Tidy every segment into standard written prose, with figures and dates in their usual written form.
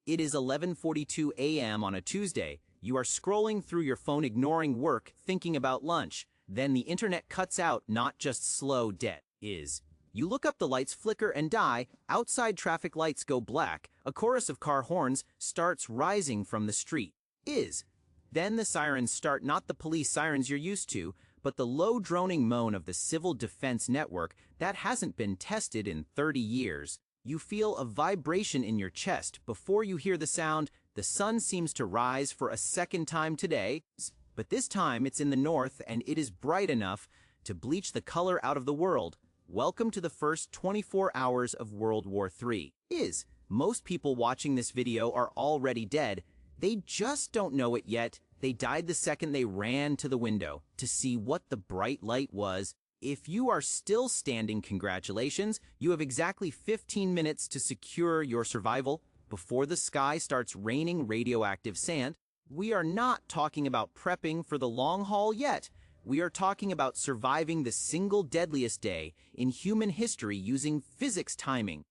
It is 11:42 a.m. on a Tuesday. You are scrolling through your phone, ignoring work, thinking about lunch. Then the internet cuts out, not just slow dead. You look up, the lights flicker and die, outside traffic lights go black, a chorus of car horns starts rising from the street. Then the sirens start, not the police sirens you're used to, but the low droning moan of the civil defense network that hasn't been tested in 30 years. You feel a vibration in your chest. Before you hear the sound, the sun seems to rise for a second time today, but this time it's in the north and it is bright enough to bleach the color out of the world. Welcome to the first 24 hours of World War III. Most people watching this video are already dead. They just don't know it yet. They died the second they ran to the window to see what the bright light was. If you are still standing, congratulations. You have exactly 15 minutes to secure your survival before the sky starts raining radioactive sand. We are not talking about prepping for the long haul yet. We are talking about surviving the single deadliest day in human history using physics timing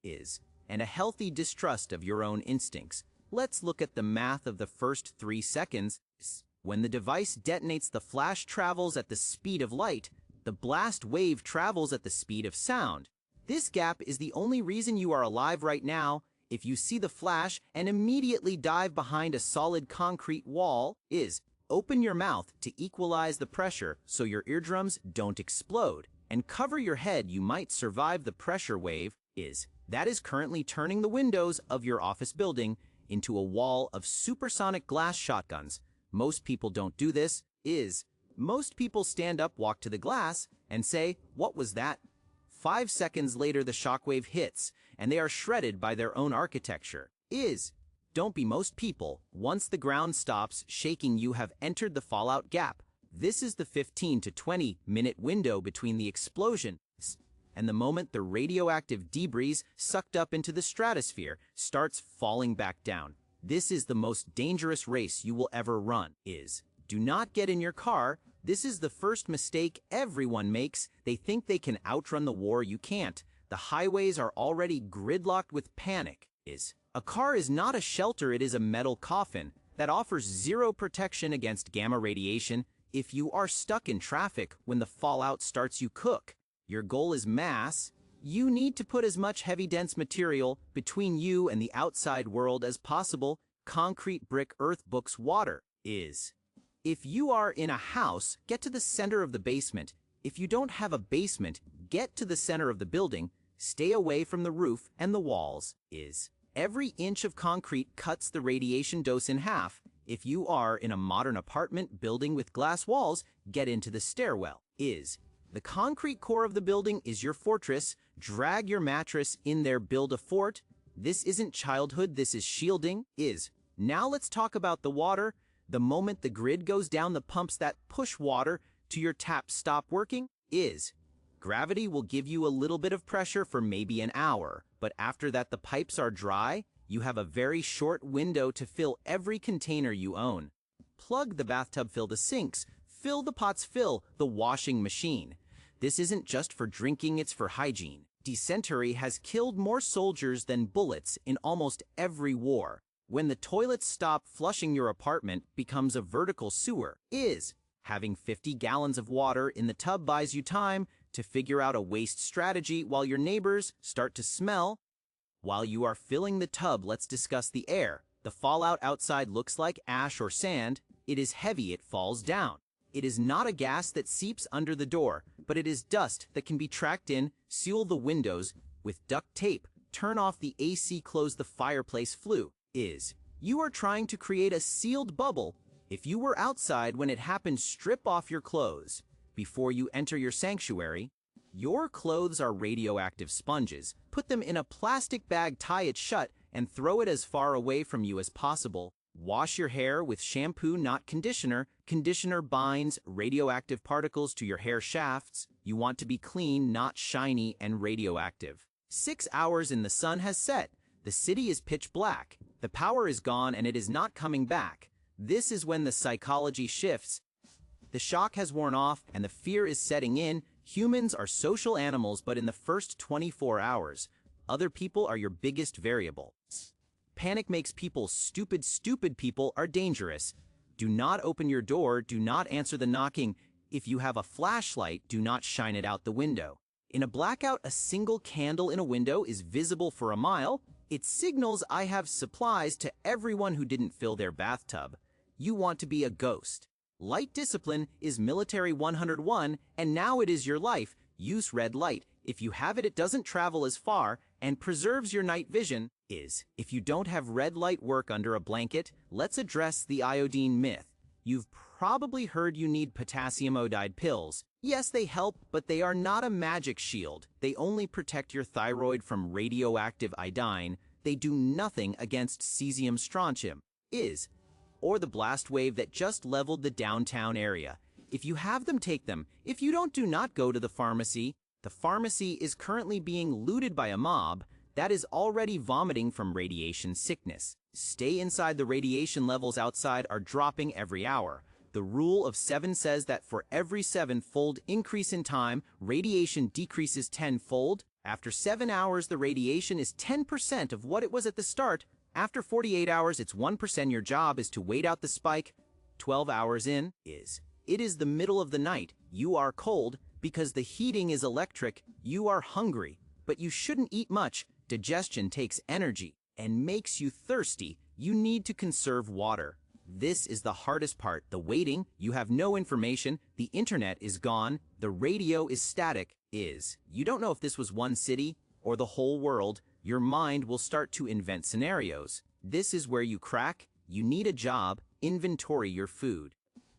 and a healthy distrust of your own instincts. Let's look at the math of the first 3 seconds. When the device detonates, the flash travels at the speed of light. The blast wave travels at the speed of sound. This gap is the only reason you are alive right now. If you see the flash and immediately dive behind a solid concrete wall, open your mouth to equalize the pressure so your eardrums don't explode, and cover your head. You might survive the pressure wave. That is currently turning the windows of your office building into a wall of supersonic glass shotguns. Most people don't do this. Most people stand up, walk to the glass, and say, "What was that?" 5 seconds later, the shockwave hits, and they are shredded by their own architecture. Don't be most people. Once the ground stops shaking, you have entered the fallout gap. This is the 15 to 20-minute window between the explosion and the moment the radioactive debris sucked up into the stratosphere starts falling back down. This is the most dangerous race you will ever run. Do not get in your car. This is the first mistake everyone makes. They think they can outrun the war. You can't. The highways are already gridlocked with panic. A car is not a shelter, it is a metal coffin that offers zero protection against gamma radiation. If you are stuck in traffic when the fallout starts, you cook. Your goal is mass. You need to put as much heavy dense material between you and the outside world as possible. Concrete, brick, earth, books, water. If you are in a house, get to the center of the basement. If you don't have a basement, get to the center of the building. Stay away from the roof and the walls. Every inch of concrete cuts the radiation dose in half. If you are in a modern apartment building with glass walls, get into the stairwell. The concrete core of the building is your fortress. Drag your mattress in there, build a fort. This isn't childhood, this is shielding. Now let's talk about the water. The moment the grid goes down, the pumps that push water to your tap stop working. Gravity will give you a little bit of pressure for maybe an hour, but after that the pipes are dry. You have a very short window to fill every container you own. Plug the bathtub, fill the sinks, fill the pots, fill the washing machine. This isn't just for drinking, it's for hygiene. Dysentery has killed more soldiers than bullets in almost every war. When the toilets stop flushing, your apartment becomes a vertical sewer. Having 50 gallons of water in the tub buys you time to figure out a waste strategy while your neighbors start to smell. While you are filling the tub, let's discuss the air. The fallout outside looks like ash or sand. It is heavy, it falls down. It is not a gas that seeps under the door, but it is dust that can be tracked in. Seal the windows with duct tape. Turn off the AC, close the fireplace. Flue. You are trying to create a sealed bubble. If you were outside when it happened, strip off your clothes before you enter your sanctuary. Your clothes are radioactive sponges. Put them in a plastic bag, tie it shut, and throw it as far away from you as possible. Wash your hair with shampoo, not conditioner. Conditioner binds radioactive particles to your hair shafts. You want to be clean, not shiny and radioactive. 6 hours and the sun has set. The city is pitch black. The power is gone and it is not coming back. This is when the psychology shifts. The shock has worn off and the fear is setting in. Humans are social animals, but in the first 24 hours, other people are your biggest variable. Panic makes people stupid. Stupid people are dangerous. Do not open your door. Do not answer the knocking. If you have a flashlight, do not shine it out the window. In a blackout, a single candle in a window is visible for a mile. It signals I have supplies to everyone who didn't fill their bathtub. You want to be a ghost. Light discipline is military 101, and now it is your life. Use red light. If you have it, it doesn't travel as far and preserves your night vision. If you don't have red light work under a blanket, let's address the iodine myth. You've probably heard you need potassium iodide pills. Yes, they help, but they are not a magic shield. They only protect your thyroid from radioactive iodine. They do nothing against cesium strontium, or the blast wave that just leveled the downtown area. If you have them, take them. If you don't, do not go to the pharmacy. The pharmacy is currently being looted by a mob that is already vomiting from radiation sickness. Stay inside. The radiation levels outside are dropping every hour. The rule of 7 says that for every 7-fold increase in time, radiation decreases 10-fold. After 7 hours, the radiation is 10% of what it was at the start. After 48 hours, it's 1%. Your job is to wait out the spike. 12 hours in, it is the middle of the night. You are cold because the heating is electric. You are hungry, but you shouldn't eat much. Digestion takes energy and makes you thirsty. You need to conserve water. This is the hardest part, the waiting. You have no information. The internet is gone. The radio is static. You don't know if this was one city or the whole world. Your mind will start to invent scenarios. This is where you crack. You need a job. Inventory your food.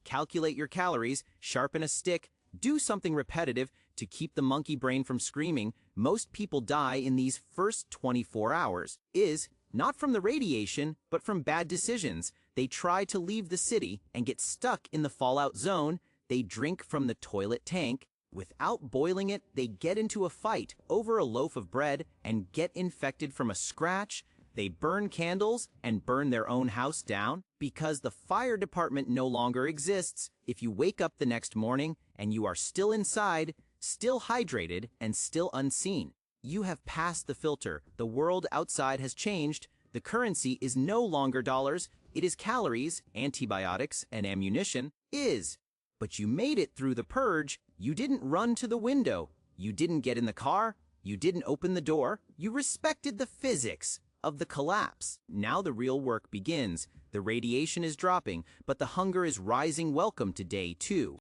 Calculate your calories. Sharpen a stick. Do something repetitive to keep the monkey brain from screaming. Most people die in these first 24 hours. Not from the radiation, but from bad decisions. They try to leave the city and get stuck in the fallout zone. They drink from the toilet tank. Without boiling it, they get into a fight over a loaf of bread and get infected from a scratch. They burn candles and burn their own house down because the fire department no longer exists. If you wake up the next morning and you are still inside, still hydrated, and still unseen, you have passed the filter. The world outside has changed. The currency is no longer dollars. It is calories, antibiotics, and ammunition. But you made it through the purge. You didn't run to the window. You didn't get in the car. You didn't open the door. You respected the physics of the collapse. Now the real work begins. The radiation is dropping, but the hunger is rising. Welcome to day 2.